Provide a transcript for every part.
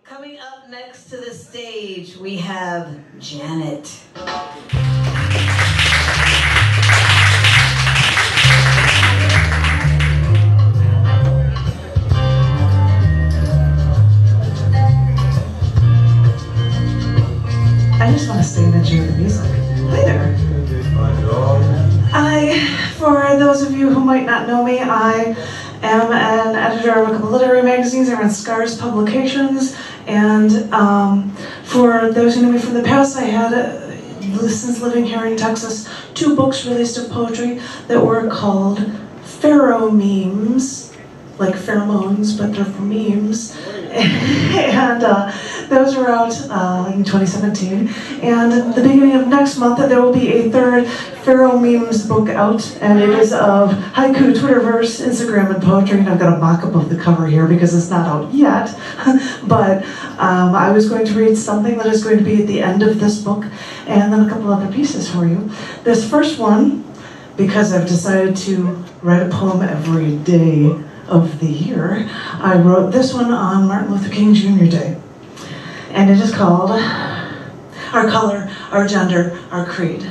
Coming up next to the stage, we have Janet. I just want to stay and enjoy the music. Hi there. For those of you who might not know me, I am an editor of a couple literary magazines. I run Scars Publications, and for those who know me from the past, I had, since living here in Texas, 2 books released of poetry that were called Pharaoh Memes, like pheromones, but they're for memes. And those are out in 2017. And at the beginning of next month, there will be a 3rd Pharaoh Memes book out, and it is of haiku, Twitterverse, Instagram, and poetry. And I've got a mock-up of the cover here because it's not out yet. But I was going to read something that is going to be at the end of this book, and then a couple other pieces for you. This first one, because I've decided to write a poem every day of the year, I wrote this one on Martin Luther King Jr. Day. And it is called Our Color, Our Gender, Our Creed.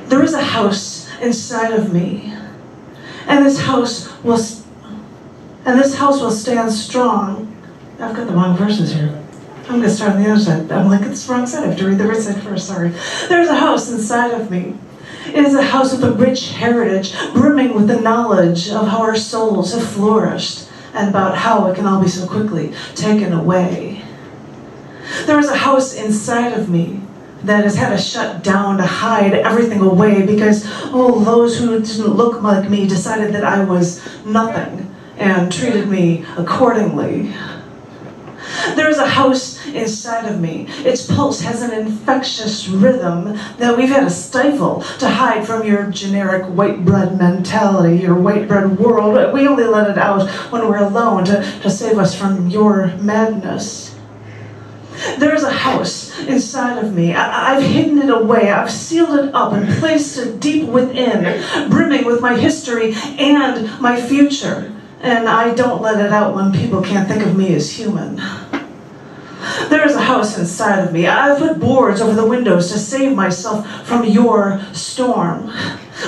There is a house inside of me, and this house will stand strong. I've got the wrong verses here. I'm going to start on the other side. I'm like, it's the wrong side. I have to read the right side first, sorry. There's a house inside of me. It is a house with a rich heritage, brimming with the knowledge of how our souls have flourished and about how it can all be so quickly taken away. There is a house inside of me that has had to shut down to hide everything away because, those who didn't look like me decided that I was nothing and treated me accordingly. There is a house inside of me. Its pulse has an infectious rhythm that we've had to stifle to hide from your generic white bread mentality, your white bread world. We only let it out when we're alone to save us from your madness. There is a house inside of me. I've hidden it away. I've sealed it up and placed it deep within, brimming with my history and my future. And I don't let it out when people can't think of me as human. There is a house inside of me. I've put boards over the windows to save myself from your storm.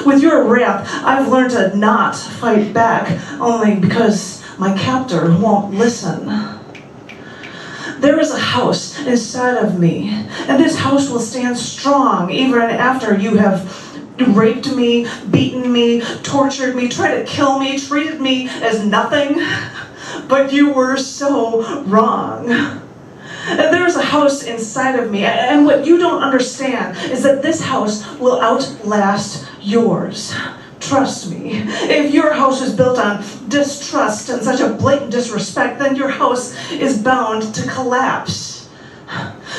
With your wrath, I've learned to not fight back, only because my captor won't listen. There is a house inside of me, and this house will stand strong even after you have raped me, beaten me, tortured me, tried to kill me, treated me as nothing. But you were so wrong. And there's a house inside of me, and what you don't understand is that this house will outlast yours. Trust me, if your house is built on distrust and such a blatant disrespect, then your house is bound to collapse.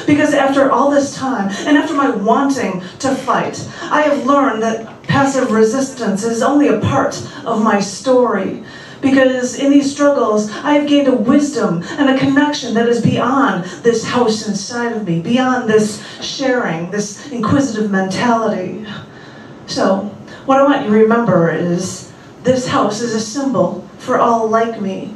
Because after all this time, and after my wanting to fight, I have learned that passive resistance is only a part of my story. Because in these struggles, I have gained a wisdom and a connection that is beyond this house inside of me, beyond this sharing, this inquisitive mentality. So, what I want you to remember is this house is a symbol for all like me,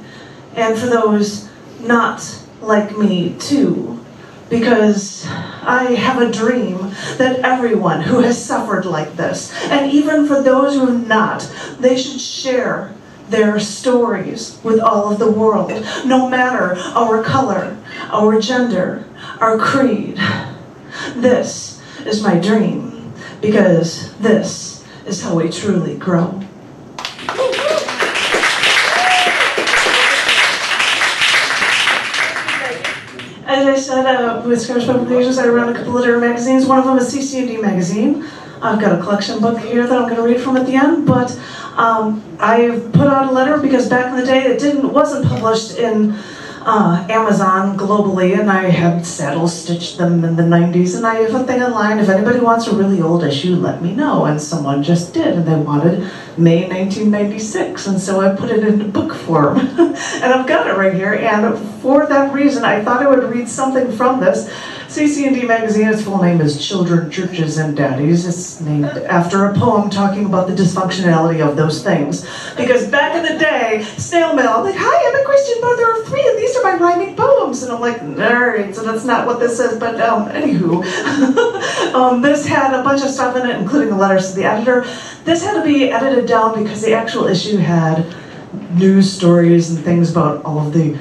and for those not like me too. Because I have a dream that everyone who has suffered like this, and even for those who have not, they should share their stories with all of the world, no matter our color, our gender, our creed. This is my dream, because this is how we truly grow. As I said, with Scars Publications, I run a couple literary magazines. One of them is CC&D Magazine. I've got a collection book here that I'm going to read from at the end, but I put out a letter because back in the day it wasn't published in Amazon globally, and I had saddle stitched them in the 90s, and I have a thing online, if anybody wants a really old issue, let me know, and someone just did, and they wanted May 1996, and so I put it into book form, and I've got it right here, and for that reason I thought I would read something from this, CC&D magazine, its full name is Children, Churches, and Daddies. It's named after a poem talking about the dysfunctionality of those things. Because back in the day, snail mail, I'm like, hi, I'm a Christian mother of 3, and these are my rhyming poems. And I'm like, alright, so that's not what this is, but anywho. This had a bunch of stuff in it, including the letters to the editor. This had to be edited down because the actual issue had news stories and things about all of the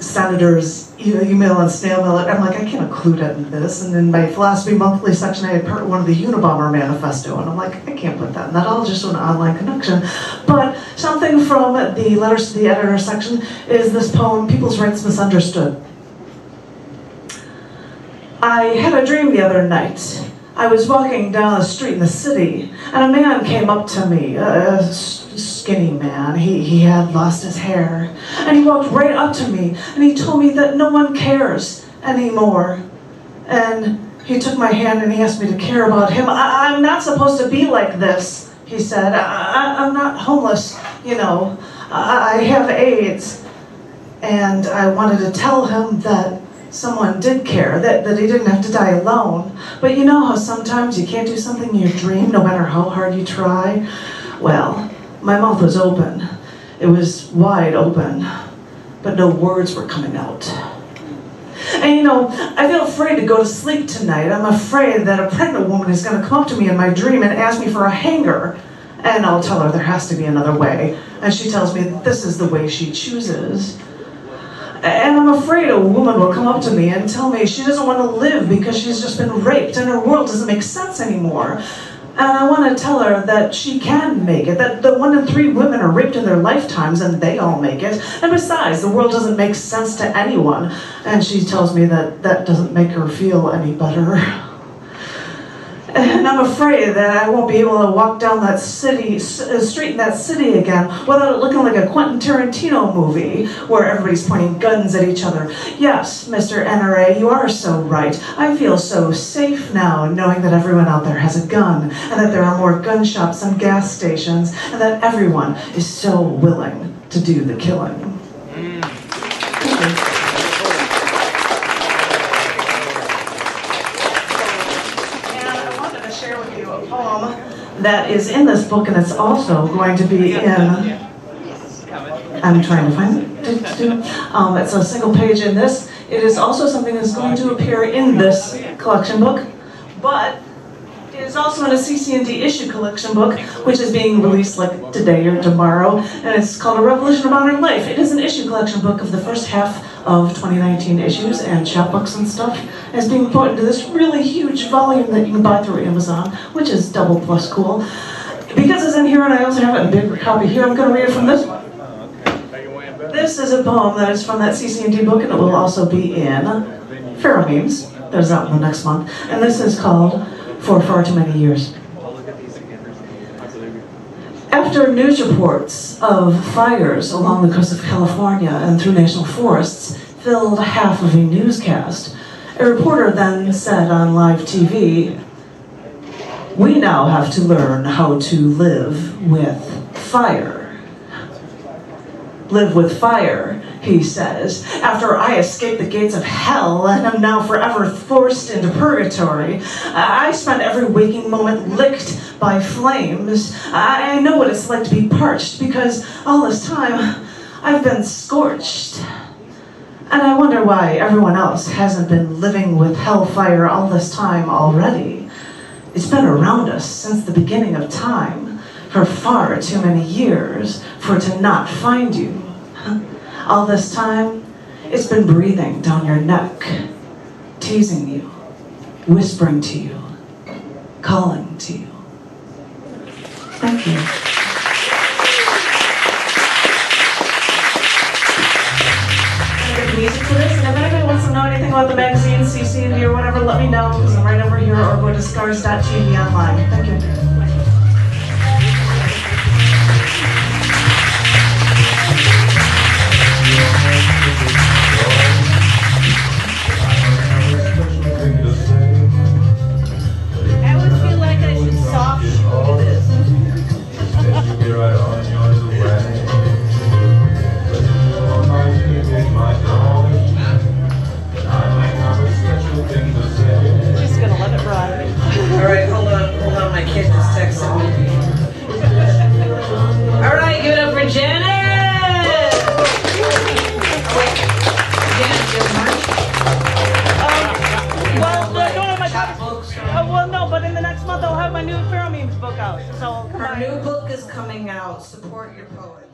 senators' email and snail mail. I'm like, I can't include it in this. And in my Philosophy Monthly section, I had part 1 of the Unabomber Manifesto, and I'm like, I can't put that in that. I'll just do an online connection. But something from the letters to the editor section is this poem, People's Rights Misunderstood. I had a dream the other night. I was walking down the street in the city, and a man came up to me, a skinny man. He had lost his hair, and he walked right up to me, and he told me that no one cares anymore. And he took my hand and he asked me to care about him. I'm not supposed to be like this, he said. I'm not homeless, you know. I have AIDS. And I wanted to tell him that someone did care, that he didn't have to die alone. But you know how sometimes you can't do something in your dream, no matter how hard you try? Well, my mouth was open. It was wide open, but no words were coming out. And you know, I feel afraid to go to sleep tonight. I'm afraid that a pregnant woman is going to come up to me in my dream and ask me for a hanger. And I'll tell her there has to be another way. And she tells me that this is the way she chooses. And I'm afraid a woman will come up to me and tell me she doesn't want to live because she's just been raped and her world doesn't make sense anymore. And I want to tell her that she can make it, that the 1 in 3 women are raped in their lifetimes and they all make it. And besides, the world doesn't make sense to anyone. And she tells me that that doesn't make her feel any better. And I'm afraid that I won't be able to walk down that street in that city again without it looking like a Quentin Tarantino movie where everybody's pointing guns at each other. Yes, Mr. NRA, you are so right. I feel so safe now knowing that everyone out there has a gun and that there are more gun shops and gas stations and that everyone is so willing to do the killing. That is in this book, and it's also going to be in, I'm trying to find it. It's a single page in this. It is also something that's going to appear in this collection book, but it is also in a CC&D issue collection book, which is being released like today or tomorrow, and it's called A Revolution of Modern Life. It is an issue collection book of the first half of 2019 issues and chapbooks and stuff. And it's being put into this really huge volume that you can buy through Amazon, which is double plus cool. Because it's in here and I also have it in a bigger copy here, I'm going to read it from this one. This is a poem that is from that CC&D book, and it will also be in Pharaoh Memes, that is out in the next month. And this is called For Far Too Many Years. After news reports of fires along the coast of California and through national forests filled half of a newscast, a reporter then said on live TV, "We now have to learn how to live with fire." Live with fire, he says, after I escaped the gates of hell and am now forever forced into purgatory. I spent every waking moment licked by flames. I know what it's like to be parched because all this time I've been scorched. And I wonder why everyone else hasn't been living with hellfire all this time already. It's been around us since the beginning of time, for far too many years for it to not find you. All this time, it's been breathing down your neck, teasing you, whispering to you, calling to you. Thank you. Music to this, and if anybody wants to know anything about the magazine, CC&D or whatever, let me know, because I'm right over here, or go to scars.tv online. Thank you. I would feel like I should soft shoe this. My My kid just texted me. All right, give it up for Janet! Oh, wait. Janet, do you have merch? Well, I don't have my Chap books. well, no, but in the next month I'll have my new Pheromones book out. So Her new book is coming out. Support your poet.